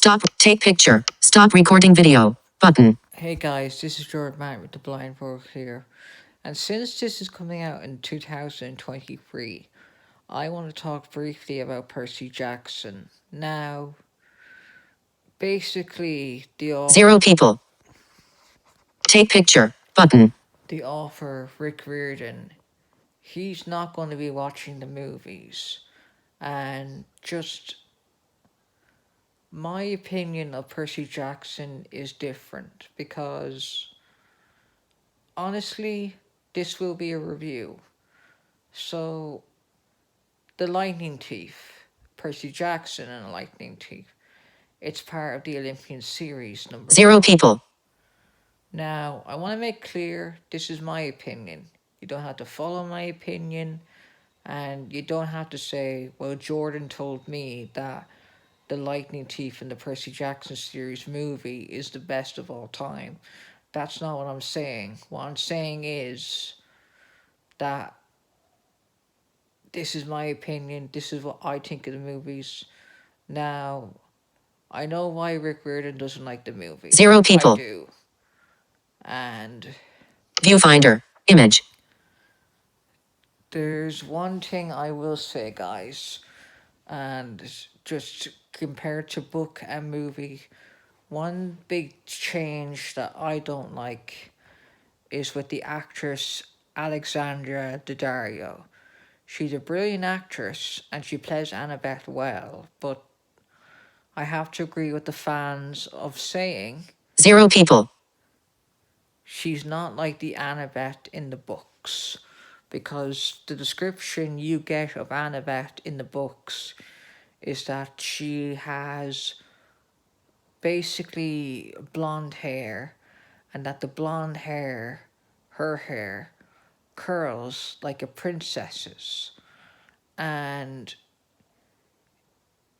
Stop. Take picture. Stop recording video. Button. Hey guys, this is Jordan Matt with the Blind World here. And since this is coming out in 2023, I want to talk briefly about Percy Jackson. Now, basically, Zero people. Take picture. Button. the author, Rick Riordan, he's not going to be watching the movies. And just my opinion of Percy Jackson is different because, honestly, this will be a review. So, the Lightning Thief, Percy Jackson and the Lightning Thief, it's part of the Olympians series number Zero 1. people. Now, I want to make clear, this is my opinion. You don't have to follow my opinion, and you don't have to say, well, Jordan told me that the Lightning Thief in the Percy Jackson series movie is the best of all time. That's not what I'm saying. What I'm saying is that this is my opinion. This is what I think of the movies. Now, I know why Rick Riordan doesn't like the movie. Zero people. I do. And Viewfinder. Image. there's one thing I will say, guys, and just compared to book and movie, one big change that I don't like is with the actress Alexandra Daddario. She's a brilliant actress and she plays Annabeth well, but I have to agree with the fans of saying Zero people. she's not like the Annabeth in the books, because the description you get of Annabeth in the books is that she has basically blonde hair, and that the blonde hair, her hair, curls like a princess's. And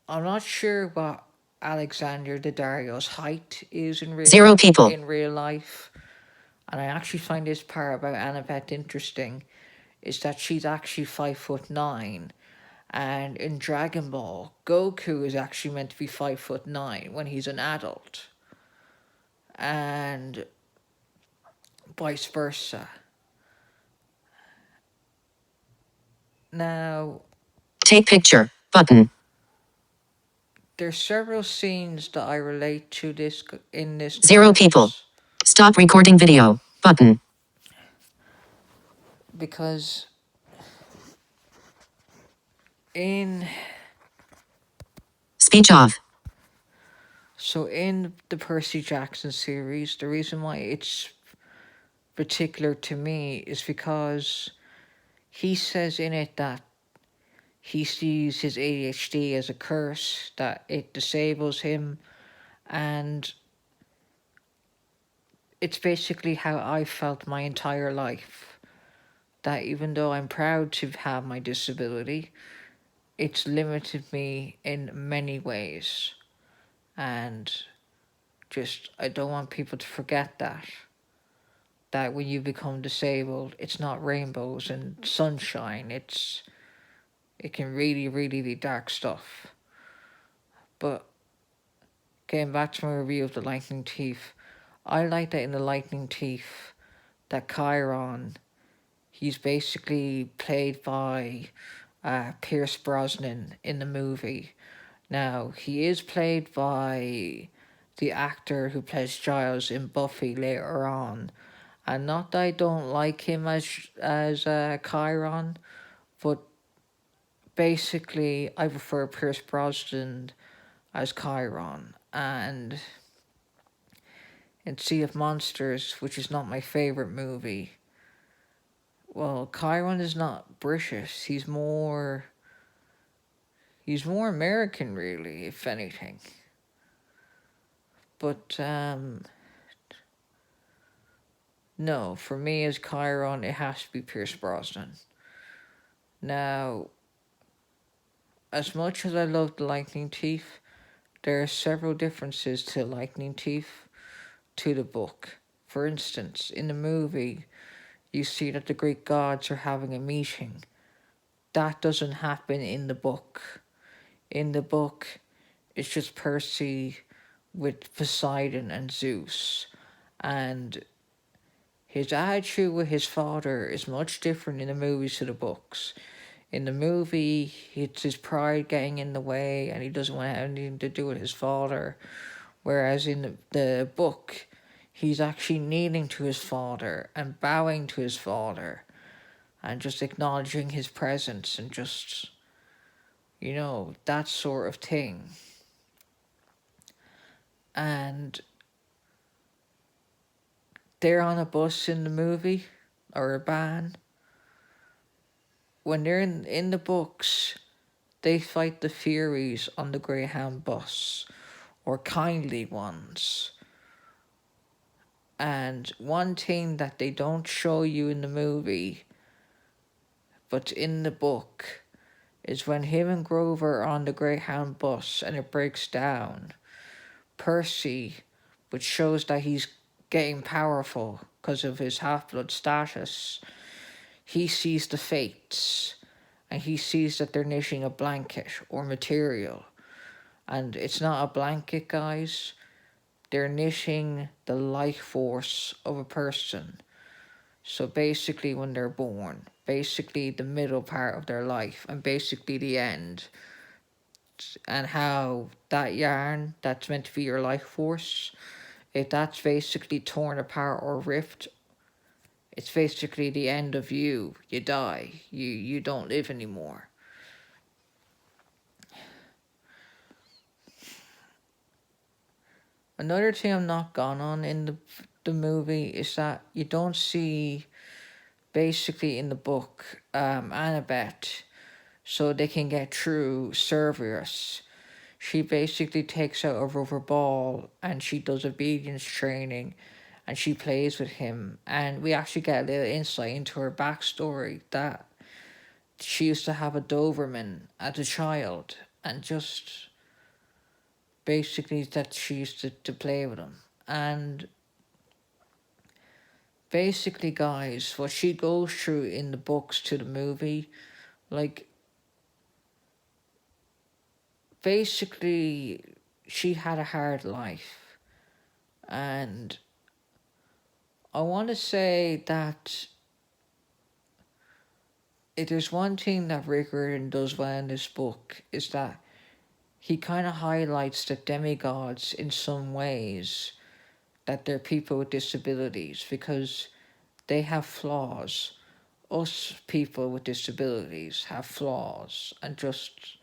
I'm not sure what Alexander Daddario's height is in Zero people. real life. And I actually find this part about Annabeth interesting, is that she's actually 5'9", and in Dragon Ball, Goku is actually meant to be 5'9" when he's an adult, and vice versa. Now, Take picture. Button. there's several scenes that I relate to this in this. Zero people. Stop recording video. Button. Because in Speech off. So in the Percy Jackson series, the reason why it's particular to me is because he says in it that he sees his ADHD as a curse, that it disables him, and it's basically how I felt my entire life. That even though I'm proud to have my disability, it's limited me in many ways. And just, I don't want people to forget that when you become disabled, it's not rainbows and sunshine. It can really, really be dark stuff. But getting back to my review of the Lightning Thief, I like that in the Lightning Thief, that Chiron, he's basically played by Pierce Brosnan in the movie. Now, he is played by the actor who plays Giles in Buffy later on. And not that I don't like him as Chiron, but basically I prefer Pierce Brosnan as Chiron. And in Sea of Monsters, which is not my favourite movie, well, Chiron is not British. He's more American, really, if anything. But no, for me as Chiron, it has to be Pierce Brosnan. Now, as much as I love the Lightning Thief, there are several differences to Lightning Thief to the book. For instance, in the movie, you see that the Greek gods are having a meeting. That doesn't happen in the book. In the book, it's just Percy with Poseidon and Zeus, and his attitude with his father is much different in the movies to the books. In the movie, it's his pride getting in the way and he doesn't want to have anything to do with his father. Whereas in the book, he's actually kneeling to his father and bowing to his father and just acknowledging his presence and just, that sort of thing. And they're on a bus in the movie, or a van. When they're in the books, they fight the Furies on the Greyhound bus, or kindly ones. And one thing that they don't show you in the movie, but in the book, is when him and Grover are on the Greyhound bus and it breaks down, Percy, which shows that he's getting powerful because of his half-blood status, he sees the fates and he sees that they're knitting a blanket or material. And it's not a blanket, guys. They're knitting the life force of a person. So basically when they're born, basically the middle part of their life, and basically the end. And how that yarn that's meant to be your life force, if that's basically torn apart or ripped, it's basically the end of you. You die. You don't live anymore. Another thing I'm not gone on in the movie is that you don't see, basically in the book, Annabeth, so they can get through Cerberus. She basically takes out a rubber ball and she does obedience training and she plays with him. And we actually get a little insight into her backstory, that she used to have a Doberman as a child and just basically that she used to play with him. And basically, guys, what she goes through in the books to the movie, like, basically, she had a hard life. And I want to say that if there's one thing that Rick Riordan does well in this book, is that he kind of highlights that demigods, in some ways, that they're people with disabilities, because they have flaws. Us people with disabilities have flaws, and just,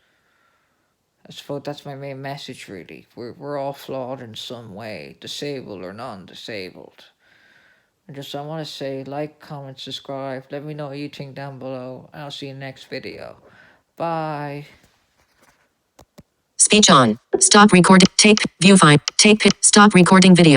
I suppose that's my main message, really. We're all flawed in some way, disabled or non-disabled. And just, I want to say, like, comment, subscribe. Let me know what you think down below, and I'll see you in the next video. Bye. Speech on. Stop recording. Take. View file. Take. Stop recording video.